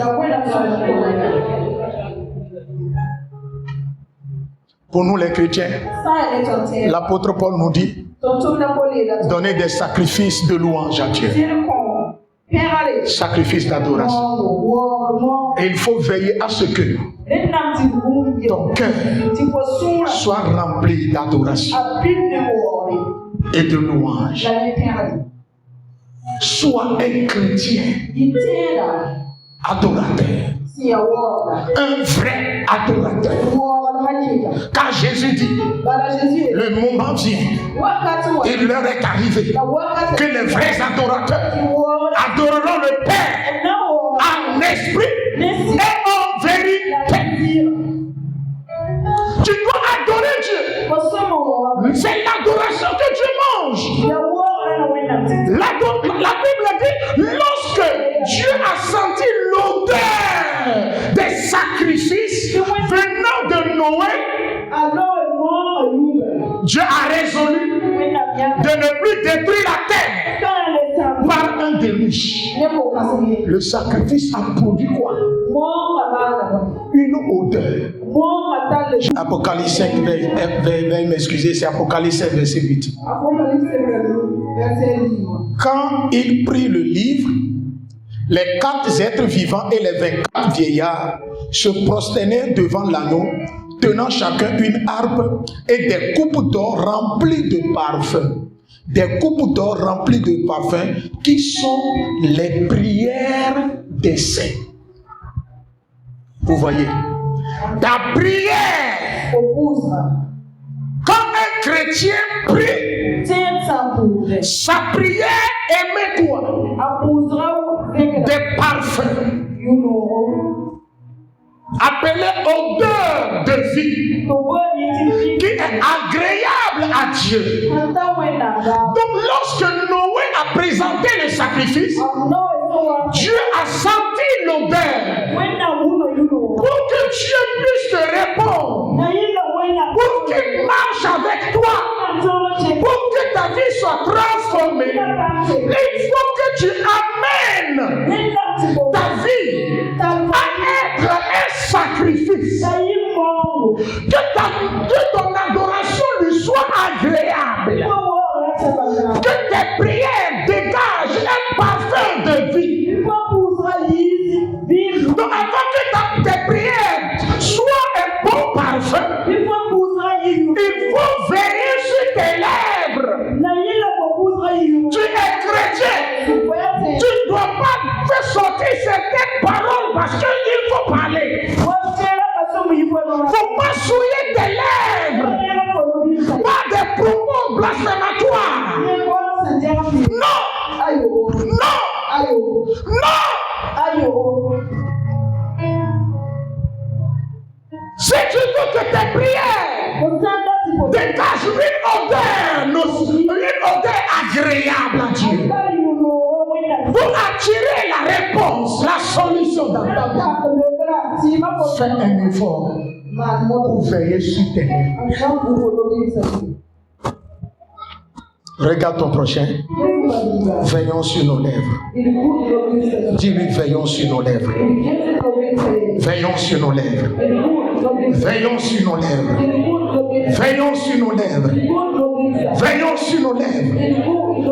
Pour nous les chrétiens, l'apôtre Paul nous dit donner des sacrifices de louange à Dieu. Sacrifice d'adoration. Et il faut veiller à ce que ton cœur soit rempli d'adoration et de louange. Sois un chrétien adorateur. Un vrai adorateur. Car Jésus dit, le moment vient, et l'heure est arrivée, que les vrais adorateurs adoreront le Père en esprit et en vérité. Tu dois adorer Dieu. C'est l'adoration que Dieu mange. La Bible dit, lorsque Dieu a senti l'odeur des sacrifices venant de Noé, Dieu a résolu de ne plus détruire la terre par un déluge. Le sacrifice a produit quoi? Une odeur. Apocalypse 5, m'excuser, c'est Apocalypse 5, verset 8. Quand il prit le livre, les 4 êtres vivants et les 24 vieillards se prosternèrent devant l'agneau, tenant chacun une harpe et des coupes d'or remplies de parfums. Des coupes d'or remplies de parfums qui sont les prières des saints. Vous voyez, ta prière, quand un chrétien prie, sa prière émet quoi? Des parfums. Appelé odeur de vie, qui est agréable à Dieu. Donc lorsque Noé a présenté le sacrifice, Dieu a senti l'odeur pour que Dieu puisse te répondre, pour qu'il marche avec toi, pour que ta vie soit transformée. Il faut que tu amènes ta vie à être un sacrifice. Que ton adoration lui soit agréable. Que tes prières dégagent un parfum de vie. Donc avant que tes prières soient un bon parfum, il faut blasphématoire. Non. Non. Non. Si tu veux que tes prières dégagent une odeur agréable à Dieu, pour attirer la réponse, la solution dans ta vie, fais un effort pour veiller sur tes lèvres. Regarde ton prochain. Veillons sur nos lèvres. Dis-lui, veillons sur nos lèvres. Veillons sur nos lèvres. Veillons sur nos lèvres. Veillons sur nos lèvres. Veillons sur nos lèvres.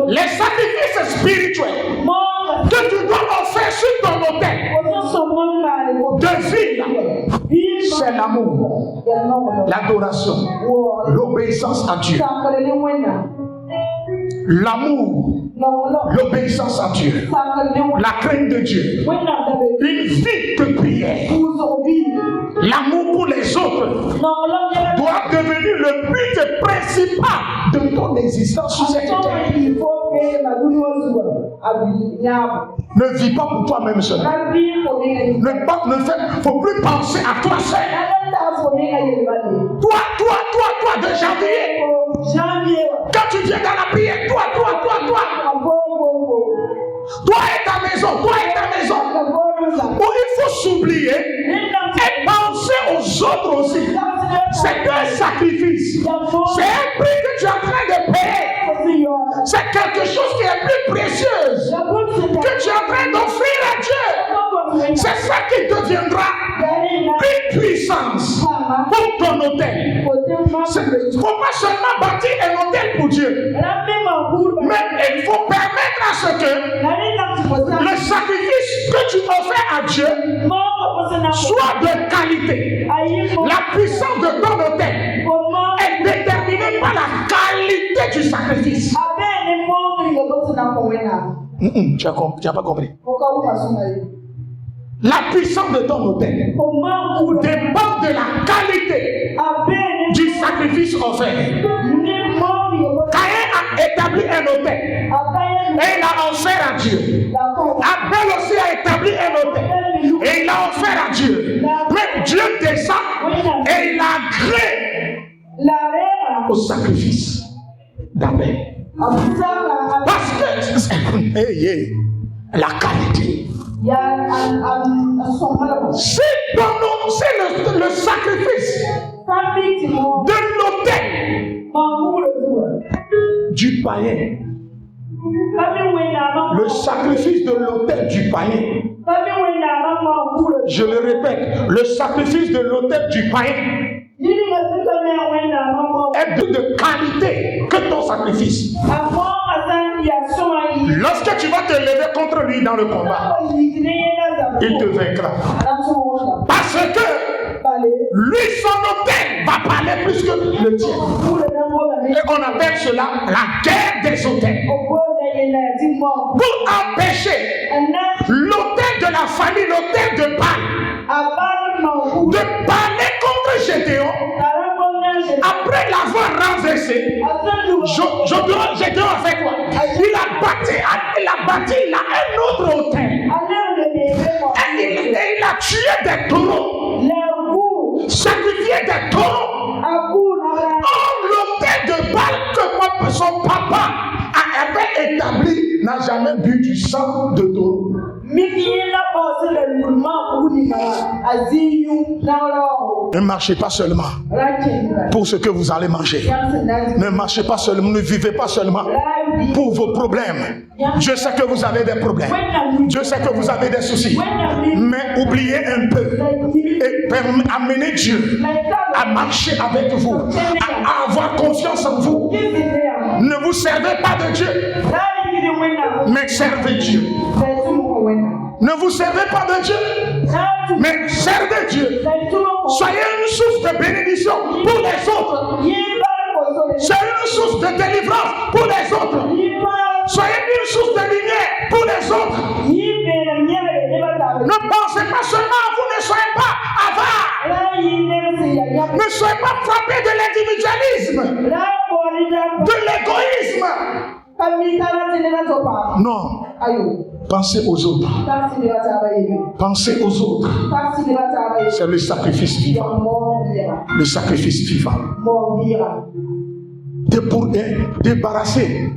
Les sacrifices spirituels que tu dois offrir sur ton autel de vie, c'est l'amour, l'adoration, l'obéissance à Dieu. L'amour, l'obéissance à Dieu, la crainte de Dieu, une vie de prière, l'amour pour les autres doit devenir le but principal de ton existence sur cette terre. Ne vis pas pour toi-même seul. Ne faut plus penser à toi seul. Toi de janvier. Quand tu viens dans la prière, toi. Toi et ta maison. Où il faut s'oublier et penser aux autres aussi. C'est un sacrifice. C'est un prix que tu es en train de payer. C'est quelque chose qui est plus précieux que tu es en train d'offrir à Dieu. C'est ça qui deviendra une puissance pour ton autel. Il ne faut pas seulement bâtir un autel pour Dieu, mais il faut permettre à ce que le sacrifice que tu offres à Dieu soit de qualité. La puissance de ton autel est déterminée par la qualité du sacrifice. Tu n'as pas compris. La puissance de ton autel dépend de la qualité du sacrifice offert. Caïn a établi un autel et il a offert à Dieu. Abel aussi a établi un autel et il a offert à Dieu. Mais Dieu descend et il a créé au sacrifice d'Abel. Parce que la qualité. C'est le sacrifice de l'autel du païen. Le sacrifice de l'autel du païen. Je le répète, le sacrifice de l'autel du païen est de qualité que ton sacrifice. Lorsque tu vas te lever contre lui dans le combat, il te vaincra. Parce que lui, son autel va parler plus que le tien. Et on appelle cela la guerre des autels. Pour empêcher l'autel de la famille, l'autel de Baal, de parler contre Gédéon, après l'avoir renversé, Gédéon a fait quoi? Il a bâti un autre autel. Et il a tué des taureaux, sacrifié des taureaux. L'autel de Baal que son papa avait établi n'a jamais bu du sang de taureau. Ne marchez pas seulement pour ce que vous allez manger. Ne marchez pas seulement, ne vivez pas seulement pour vos problèmes. Dieu sait que vous avez des problèmes. Dieu sait que vous avez des soucis. Mais oubliez un peu et amenez Dieu à marcher avec vous, à avoir confiance en vous. Ne vous servez pas de Dieu, mais servez Dieu. Ne vous servez pas de Dieu, mais servez Dieu. Soyez une source de bénédiction pour les autres. Soyez une source de délivrance pour les autres. Soyez une source de lumière pour les autres. Ne pensez pas seulement à vous, ne soyez pas avares. Ne soyez pas frappés de l'individualisme. de l'égoïsme. Non. Pensez aux autres. Pensez aux autres. C'est le sacrifice vivant. Le sacrifice vivant. Pour débarrasser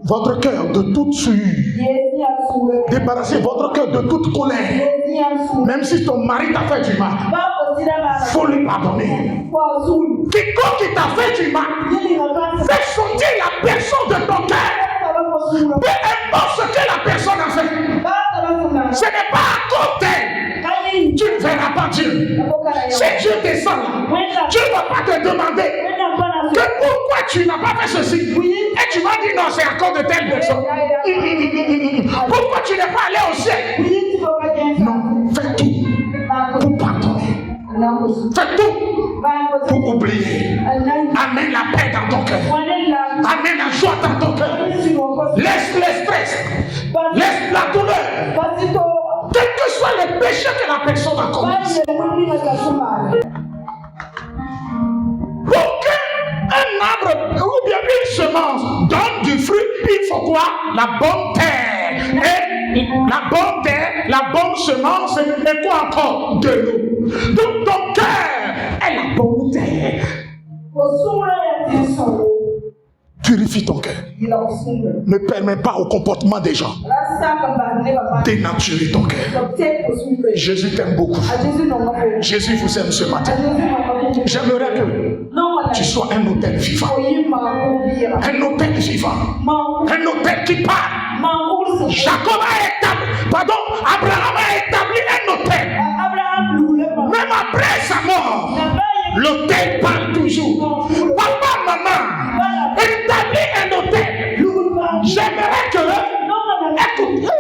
votre cœur de toute souillure. Débarrasser votre cœur de toute colère. Même si ton mari t'a fait du mal, il faut lui pardonner. Quiconque qui t'a fait du mal, fais sortir la personne de ton cœur. Peu importe ce que la personne a fait, ce n'est pas à côté. Tu ne verras pas Dieu. Si Dieu descend là, Dieu ne va pas te demander que pourquoi tu n'as pas fait ceci. Et tu vas dire non, c'est à cause de telle personne. Pourquoi tu n'es pas allé au ciel? Non, fais tout pour pardonner. Fais tout pour oublier. Amène la paix dans ton cœur. Amène la joie dans ton cœur. Laisse le stress. Laisse la douleur. Quel que soit le péché que la personne a commis. Pour qu'un arbre ou bien une semence donne du fruit, il faut quoi? La bonne terre. Et la bonne terre, la bonne semence, et quoi encore? De l'eau. Donc ton cœur est la bonne terre. Purifie ton cœur. Ne permets pas au comportement des gens dénaturer ton cœur. Jésus t'aime beaucoup. Jésus vous aime ce matin. J'aimerais que tu sois un autel vivant. Un autel vivant. Un autel qui parle. Jacob a établi, Abraham a établi un autel. Même après sa mort, l'autel parle toujours. Papa, maman, établis un autel. J'aimerais que... Écoute,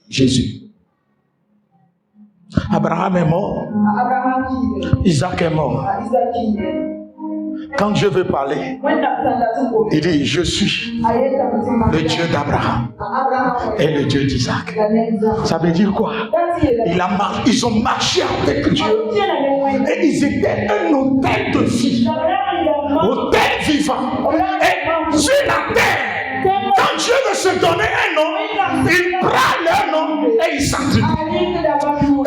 Jésus. Abraham est mort. Isaac est mort. Quand Dieu veut parler, il dit, je suis le Dieu d'Abraham et le Dieu d'Isaac. Ça veut dire quoi? Ils ont marché avec Dieu et ils étaient un autel de vie, autel vivant. Et sur la terre, quand Dieu veut se donner un nom, il prend leur nom et il s'attribue.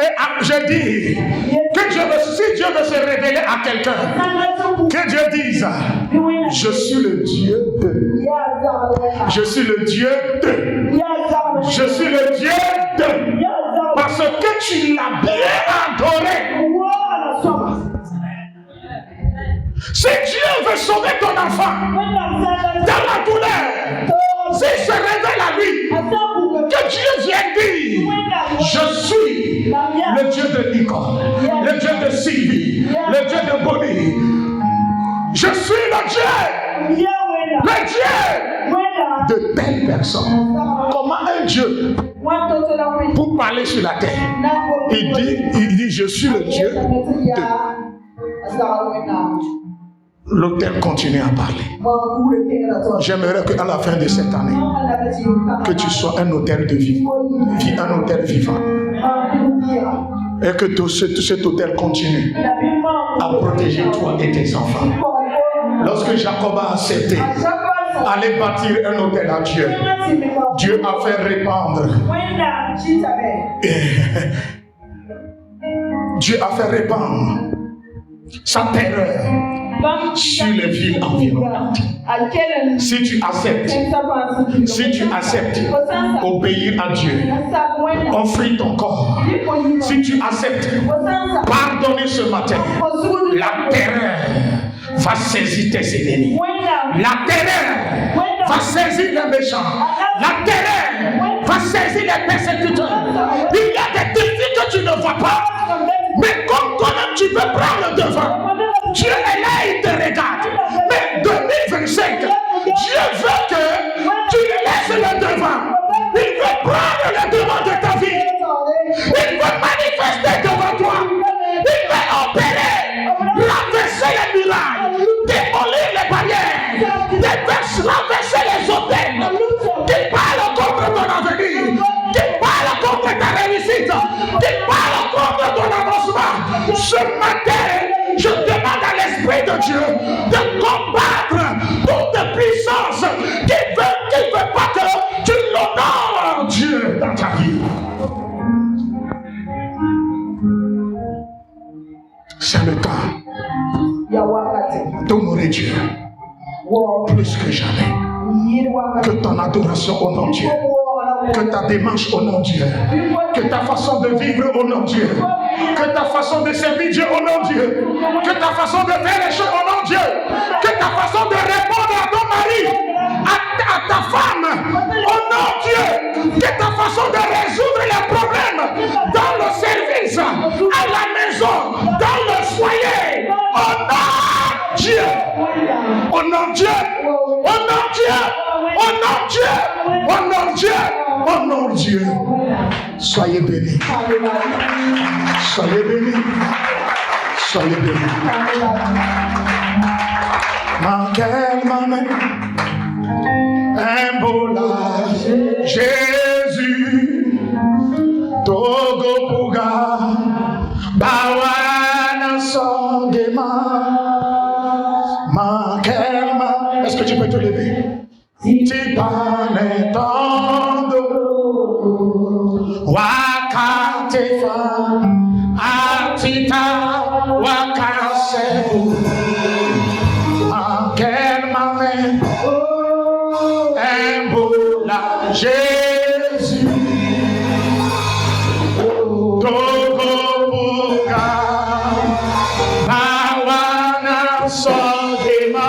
Et je dis que Dieu veut, si Dieu veut se révéler à quelqu'un, que Dieu dise, je suis le Dieu de. Je suis le Dieu de. Je suis le Dieu de. Parce que tu l'as bien adoré. Si Dieu veut sauver ton enfant dans la douleur, s'il se révèle à lui, que Dieu vienne dire, je suis le Dieu de Nicole, le Dieu de Sylvie, le Dieu de Bonnie. Je suis le Dieu de telle personne. Comment un Dieu, pour parler sur la terre, il dit je suis le Dieu de. L'autel continue à parler. J'aimerais qu'à la fin de cette année, que tu sois un autel de vie, un autel vivant. Et que cet autel continue à protéger toi et tes enfants. Lorsque Jacob a accepté aller bâtir un autel à Dieu, Dieu a fait répandre. Dieu a fait répandre sa terreur sur les villes environnantes. Si tu acceptes obéir à Dieu, offrir ton corps, si tu acceptes pardonner ce matin, la terreur va saisir tes ennemis. La terreur va saisir les méchants. La terreur va saisir les persécuteurs. Il y a des défis que tu ne vois pas, mais comme toi-même tu veux prendre le devant, Dieu est là, il te regarde. Mais 2025, Dieu veut que tu laisses le devant. Il veut prendre le devant de ta vie. Il veut manifester devant toi. Il veut opérer, renverser les murailles, démolir les barrières, renverser les hôtels. Qui parle contre ton avenir, qui parle contre ta réussite, qui parle contre ton avancement. Ce matin, je demande à l'Esprit de Dieu, de combattre toute puissance qui veut pas que tu l'honores, Dieu, dans ta vie. C'est le temps d'honorer Dieu plus que jamais. Que ton adoration honore Dieu. Que ta démarche honore Dieu. Que ta façon de vivre honore Dieu. Que ta façon de servir Dieu honore Dieu. Que ta façon de faire les choses honore Dieu. Que ta façon de répondre à ton mari, à ta femme honore Dieu. Que ta façon de résoudre les problèmes dans le service, à la maison, dans le foyer honore Dieu. Honore Dieu. Honore Dieu. Honore Dieu. Honore Dieu. Honore Dieu. Soyez bénis. Soyez bénis. Soyez bénis. Manquez ma main. Un beau là. Jésus. Togo Pouga. Bawana Songema. Manquez ma. Est-ce que tu peux te lever? Tipane tondo wakatefa atita wakasebu ankel mame embola Jésus togo buga bawana sogema.